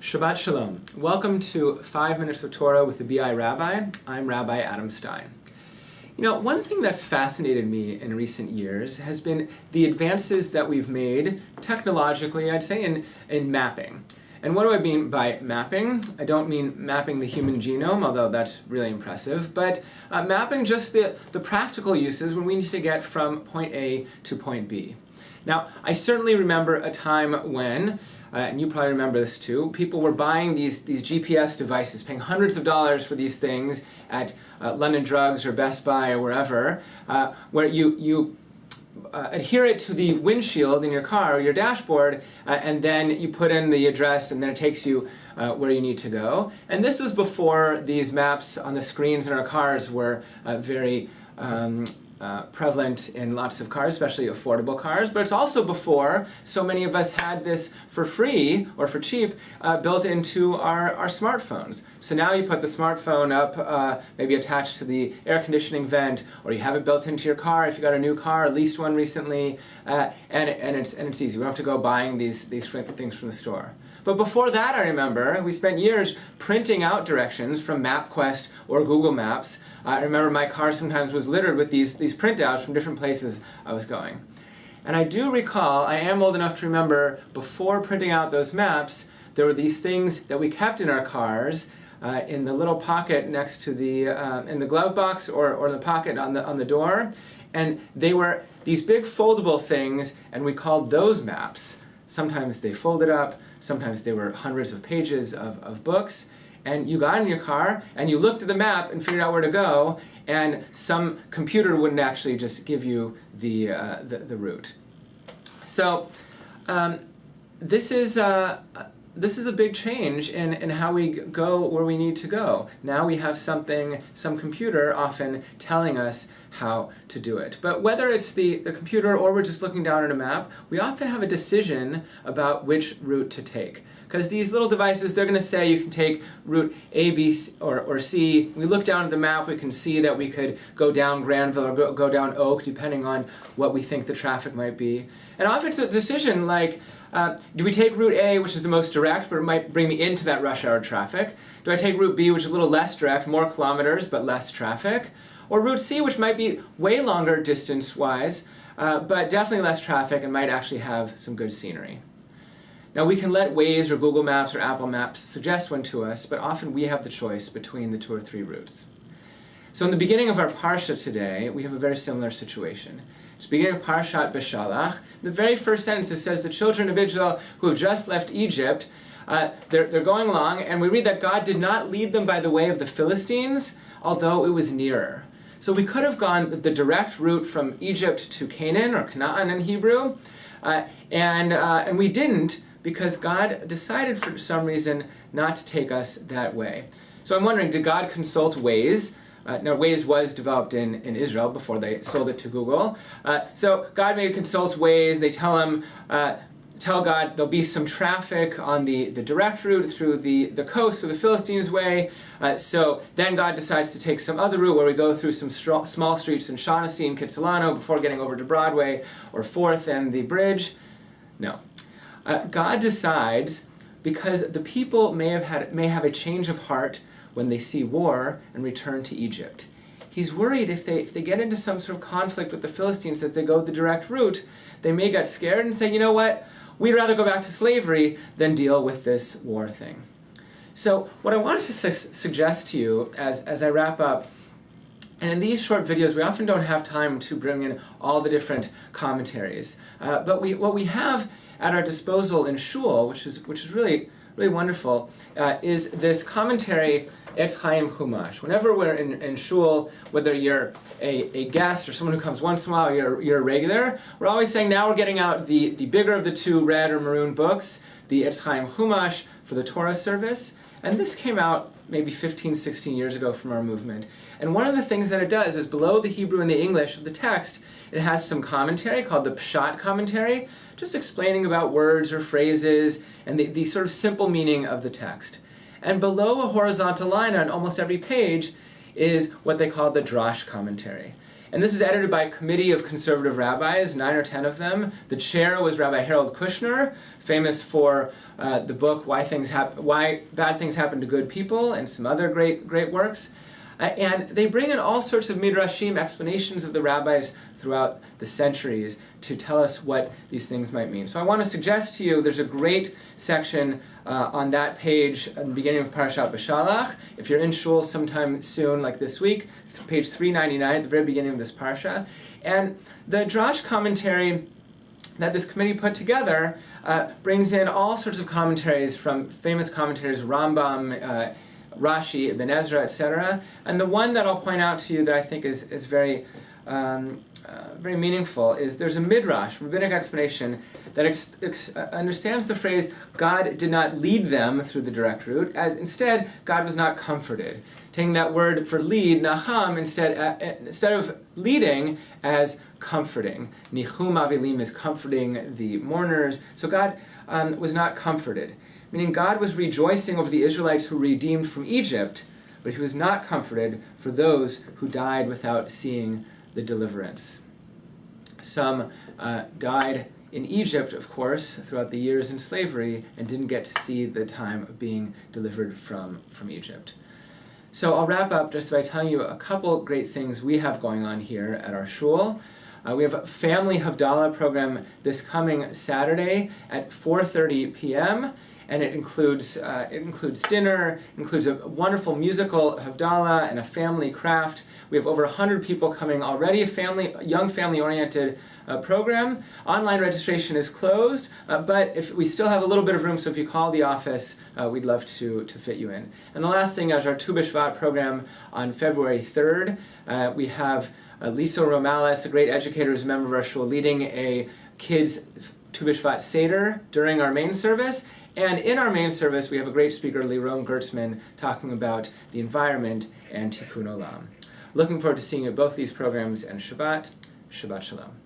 Shabbat Shalom. Welcome to 5 Minutes of Torah with the BI Rabbi. I'm Rabbi Adam Stein. You know, one thing that's fascinated me in recent years has been the advances that we've made technologically, I'd say, in mapping. And what do I mean by mapping? I don't mean mapping the human genome, although that's really impressive, but mapping just the practical uses when we need to get from point A to point B. Now, I certainly remember a time when, and you probably remember this too, people were buying these GPS devices, paying hundreds of dollars for these things at London Drugs or Best Buy or wherever, where you adhere it to the windshield in your car or your dashboard, and then you put in the address and then it takes you where you need to go. And this was before these maps on the screens in our cars were very prevalent in lots of cars, especially affordable cars, but it's also before so many of us had this for free or for cheap built into our smartphones. So now you put the smartphone up, maybe attached to the air conditioning vent, or you have it built into your car if you got a new car, at least one recently, and it's easy. We don't have to go buying these things from the store. But before that, I remember, we spent years printing out directions from MapQuest or Google Maps. I remember my car sometimes was littered with these printouts from different places I was going. And I do recall, I am old enough to remember, before printing out those maps, there were these things that we kept in our cars in the little pocket next to the, in the glove box or the pocket on the door. And they were these big foldable things, and we called those maps. Sometimes they folded up, sometimes they were hundreds of pages of books, and you got in your car and you looked at the map and figured out where to go, and some computer wouldn't actually just give you the route. So this is a big change in how we go where we need to go. Now we have some computer often telling us how to do it. But whether it's the computer or we're just looking down at a map, we often have a decision about which route to take. Because these little devices, they're going to say you can take route A, B, or C. We look down at the map, we can see that we could go down Granville or go down Oak, depending on what we think the traffic might be. And often it's a decision like, do we take route A, which is the most direct, but it might bring me into that rush hour traffic? Do I take route B, which is a little less direct, more kilometers, but less traffic? Or route C, which might be way longer distance-wise, but definitely less traffic and might actually have some good scenery. Now we can let Waze or Google Maps or Apple Maps suggest one to us, but often we have the choice between the 2 or 3 routes. So in the beginning of our Parshat today, we have a very similar situation. It's the beginning of Parshat Beshalach. The very first sentence, it says the children of Israel who have just left Egypt, they're going along, and we read that God did not lead them by the way of the Philistines, although it was nearer. So we could have gone the direct route from Egypt to Canaan, or Canaan in Hebrew, and we didn't, because God decided for some reason not to take us that way. So I'm wondering, did God consult Waze? Now, Waze was developed in Israel before they sold it to Google. So God maybe consults Waze. They tell God there'll be some traffic on the direct route through the coast, through the Philistines' way. So then God decides to take some other route where we go through some small streets in Shaughnessy and Kitsilano before getting over to Broadway or 4th and the bridge. No. God decides because the people may have a change of heart when they see war and return to Egypt. He's worried if they get into some sort of conflict with the Philistines as they go the direct route, they may get scared and say, you know what, we'd rather go back to slavery than deal with this war thing. So what I wanted to suggest to you as I wrap up, and in these short videos, we often don't have time to bring in all the different commentaries, but what we have at our disposal in Shul, which is really wonderful, is this commentary, Etz Chaim Chumash. Whenever we're in Shul, whether you're a guest or someone who comes once in a while, you're a regular, we're always saying now we're getting out the bigger of the 2 red or maroon books, the Etz Chaim Chumash for the Torah service. And this came out maybe 15, 16 years ago from our movement. And one of the things that it does is below the Hebrew and the English of the text, it has some commentary called the Parshat commentary, just explaining about words or phrases and the sort of simple meaning of the text. And below a horizontal line on almost every page is what they call the Drash commentary. And this is edited by a committee of conservative rabbis, 9 or 10 of them. The chair was Rabbi Harold Kushner, famous for the book Why Bad Things Happen to Good People, and some other great works. And they bring in all sorts of midrashim, explanations of the rabbis throughout the centuries to tell us what these things might mean. So I want to suggest to you, there's a great section on that page at the beginning of Parshat Beshalach. If you're in shul sometime soon, like this week, page 399 at the very beginning of this parsha. And the Drash commentary that this committee put together brings in all sorts of commentaries from famous commentators, Rambam, Rashi, Ibn Ezra, etc. And the one that I'll point out to you that I think is very meaningful is there's a midrash, rabbinic explanation, that understands the phrase, God did not lead them through the direct route, as instead, God was not comforted. Taking that word for lead, nacham, instead of leading, as comforting. Nichum avilim is comforting the mourners. So God was not comforted. Meaning God was rejoicing over the Israelites who were redeemed from Egypt, but he was not comforted for those who died without seeing the deliverance. Some died in Egypt, of course, throughout the years in slavery, and didn't get to see the time of being delivered from Egypt. So I'll wrap up just by telling you a couple great things we have going on here at our shul. We have a family Havdalah program this coming Saturday at 4:30 p.m., and it includes dinner, includes a wonderful musical Havdalah and a family craft. We have over 100 people coming already, a young family-oriented program. Online registration is closed, but if we still have a little bit of room, so if you call the office, we'd love to fit you in. And the last thing is our Tu B'Shvat program on February 3rd. We have Lisa Romales, a great educator who's a member of our shul, leading a kids' Tu B'Shvat Seder during our main service. And in our main service, we have a great speaker, Liron Gertzman, talking about the environment and Tikkun Olam. Looking forward to seeing you at both these programs, and Shabbat Shalom.